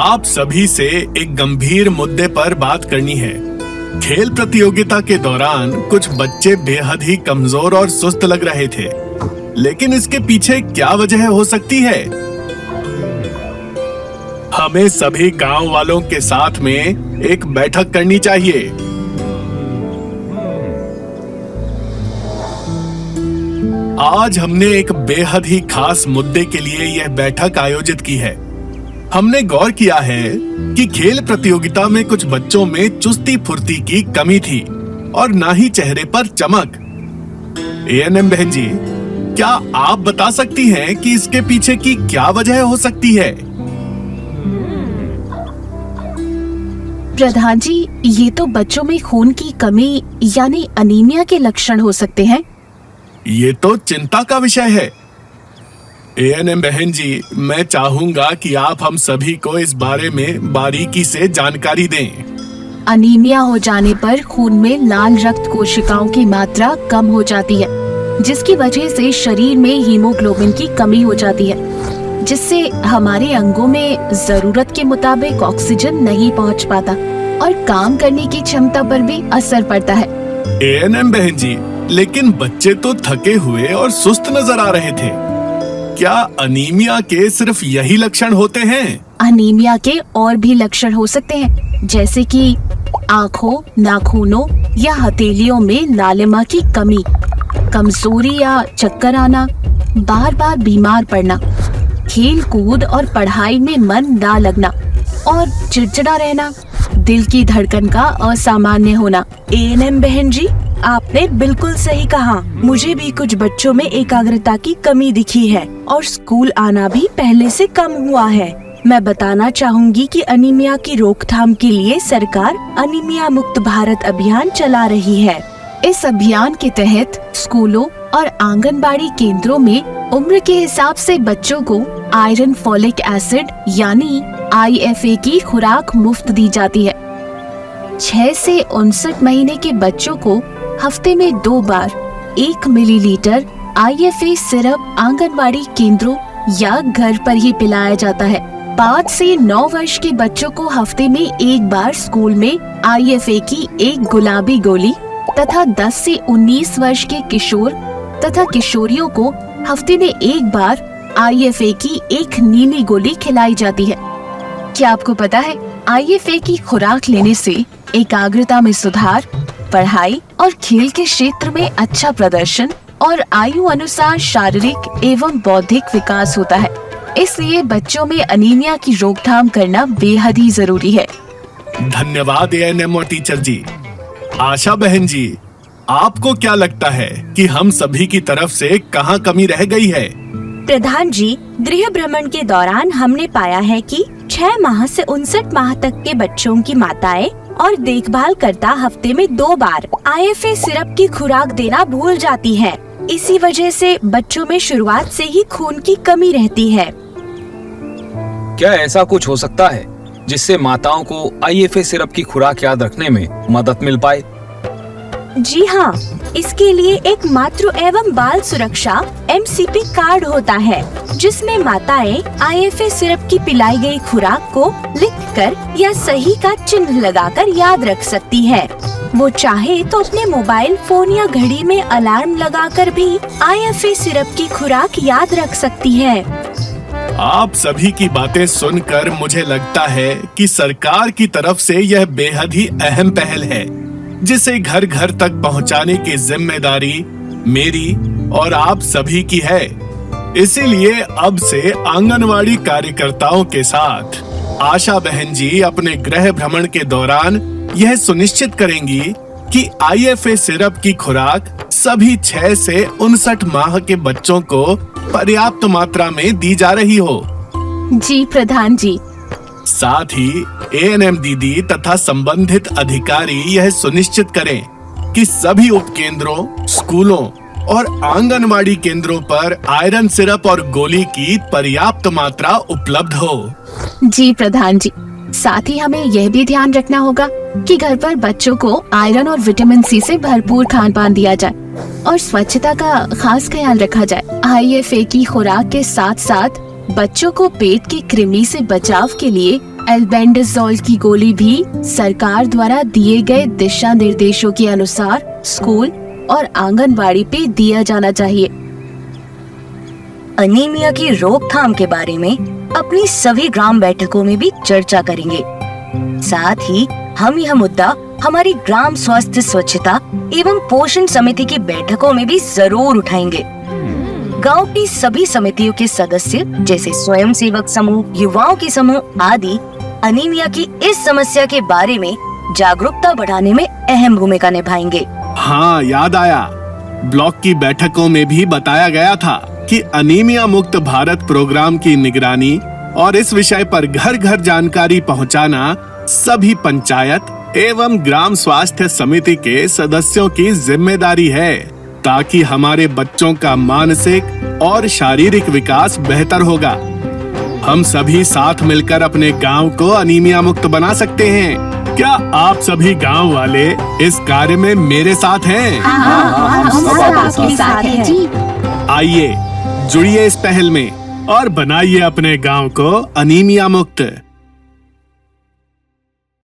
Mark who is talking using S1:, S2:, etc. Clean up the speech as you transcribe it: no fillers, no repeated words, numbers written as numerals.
S1: आप सभी से एक गंभीर मुद्दे पर बात करनी है। खेल प्रतियोगिता के दौरान कुछ बच्चे बेहद ही कमजोर और सुस्त लग रहे थे, लेकिन इसके पीछे क्या वजह हो सकती है? हमें सभी गांव वालों के साथ में एक बैठक करनी चाहिए। आज हमने एक बेहद ही खास मुद्दे के लिए यह बैठक आयोजित की है। हमने गौर किया है कि खेल प्रतियोगिता में कुछ बच्चों में चुस्ती फुर्ती की कमी थी और ना ही चेहरे पर चमक। एएनएम बहन जी, क्या आप बता सकती हैं कि इसके पीछे की क्या वजह हो सकती है?
S2: प्रधान जी, ये तो बच्चों में खून की कमी यानी अनीमिया के लक्षण हो सकते हैं।
S1: ये तो चिंता का विषय है। एएनएम बहन जी, मैं चाहूंगा कि आप हम सभी को इस बारे में बारीकी से जानकारी दें।
S2: अनीमिया हो जाने पर खून में लाल रक्त कोशिकाओं की मात्रा कम हो जाती है, जिसकी वजह से शरीर में हीमोग्लोबिन की कमी हो जाती है, जिससे हमारे अंगों में जरूरत के मुताबिक ऑक्सीजन नहीं पहुंच पाता और काम करने की क्षमता पर भी असर पड़ता है।
S1: एएनएम बहन जी, लेकिन बच्चे तो थके हुए और सुस्त नजर आ रहे थे। क्या अनीमिया के सिर्फ यही लक्षण होते हैं?
S2: अनीमिया के और भी लक्षण हो सकते हैं, जैसे कि आँखों, नाखूनों या हथेलियों में लालिमा की कमी, कमजोरी या चक्कर आना, बार बार बीमार पड़ना, खेल कूद और पढ़ाई में मन ना लगना और चिड़चिड़ा रहना, दिल की धड़कन का असामान्य होना।
S3: एएनएम बहन जी, आपने बिल्कुल सही कहा। मुझे भी कुछ बच्चों में एकाग्रता की कमी दिखी है और स्कूल आना भी पहले से कम हुआ है। मैं बताना चाहूंगी कि अनीमिया की रोकथाम के लिए सरकार अनीमिया मुक्त भारत अभियान चला रही है।
S2: इस अभियान के तहत स्कूलों और आंगनबाड़ी केंद्रों में उम्र के हिसाब से बच्चों को आयरन, फॉलिक एसिड यानी IFA की खुराक मुफ्त दी जाती है। 6 से 59 महीने के बच्चों को हफ्ते में 2 बार 1 मिलीलीटर IFA सिरप आंगनबाड़ी केंद्रों या घर पर ही पिलाया जाता है। 5 से 9 वर्ष के बच्चों को हफ्ते में 1 बार स्कूल में IFA की 1 गुलाबी गोली तथा 10 से 19 वर्ष के किशोर तथा किशोरियों को हफ्ते में 1 बार IFA की 1 नीली गोली खिलाई जाती है। क्या आपको पता है, IFA की खुराक लेने से एकाग्रता में सुधार, पढ़ाई और खेल के क्षेत्र में अच्छा प्रदर्शन और आयु अनुसार शारीरिक एवं बौद्धिक विकास होता है। इसलिए बच्चों में अनीमिया की रोकथाम करना बेहद ही जरूरी है।
S1: धन्यवाद एएनएम और टीचर जी। आशा बहन जी, आपको क्या लगता है कि हम सभी की तरफ से कहाँ कमी रह गई है?
S3: प्रधान जी, गृह भ्रमण के दौरान हमने पाया है कि 6 माह से 59 माह तक के बच्चों की माताएं और देखभाल करता हफ्ते में 2 बार IFA सिरप की खुराक देना भूल जाती है। इसी वजह से बच्चों में शुरुआत से ही खून की कमी रहती है।
S4: क्या ऐसा कुछ हो सकता है जिससे माताओं को IFA सिरप की खुराक याद रखने में मदद मिल पाए?
S3: जी हाँ, इसके लिए एक मातृ एवं बाल सुरक्षा MCP कार्ड होता है, जिसमें माताएं IFA सिरप की पिलाई गई खुराक को लिखकर या सही का चिन्ह लगाकर याद रख सकती है। वो चाहे तो अपने मोबाइल फोन या घड़ी में अलार्म लगाकर भी IFA सिरप की खुराक याद रख सकती है।
S1: आप सभी की बातें सुनकर मुझे लगता है कि सरकार की तरफ से यह बेहद ही अहम पहल है, जिसे घर घर तक पहुंचाने की जिम्मेदारी मेरी और आप सभी की है। इसीलिए अब से आंगनवाड़ी कार्यकर्ताओं के साथ आशा बहन जी अपने गृह भ्रमण के दौरान यह सुनिश्चित करेंगी कि IFA सिरप की खुराक सभी 6 से 59 माह के बच्चों को पर्याप्त मात्रा में दी जा रही हो।
S2: जी प्रधान जी।
S1: साथ ही एएनएम दीदी तथा संबंधित अधिकारी यह सुनिश्चित करें कि सभी उपकेंद्रों, स्कूलों और आंगनवाड़ी केंद्रों पर आयरन सिरप और गोली की पर्याप्त मात्रा उपलब्ध हो।
S2: जी प्रधान जी। साथ ही हमें यह भी ध्यान रखना होगा कि घर पर बच्चों को आयरन और विटामिन C से भरपूर खान पान दिया जाए और स्वच्छता का खास ख्याल रखा जाए। IFA की खुराक के साथ साथ बच्चों को पेट की कृमि से बचाव के लिए एल्बेंडाजोल की गोली भी सरकार द्वारा दिए गए दिशा निर्देशों के अनुसार स्कूल और आंगनबाड़ी पे दिया जाना चाहिए।
S3: अनीमिया की रोकथाम के बारे में अपनी सभी ग्राम बैठकों में भी चर्चा करेंगे। साथ ही हम यह मुद्दा हमारी ग्राम स्वास्थ्य स्वच्छता एवं पोषण समिति की बैठकों में भी जरूर उठाएंगे। गांव की सभी समितियों के सदस्य जैसे स्वयं सेवक समूह, युवाओं के समूह आदि अनीमिया की इस समस्या के बारे में जागरूकता बढ़ाने में अहम भूमिका निभाएंगे।
S1: हाँ, याद आया, ब्लॉक की बैठकों में भी बताया गया था कि अनीमिया मुक्त भारत प्रोग्राम की निगरानी और इस विषय पर घर घर जानकारी पहुंचाना सभी पंचायत एवं ग्राम स्वास्थ्य समिति के सदस्यों की जिम्मेदारी है, ताकि हमारे बच्चों का मानसिक और शारीरिक विकास बेहतर होगा। हम सभी साथ मिलकर अपने गांव को अनीमिया मुक्त बना सकते हैं। क्या आप सभी गांव वाले इस कार्य में मेरे साथ हैं?
S3: हम सब आपके साथ हैं।
S1: आइए जुड़िए इस पहल में और बनाइए अपने गांव को अनीमिया मुक्त।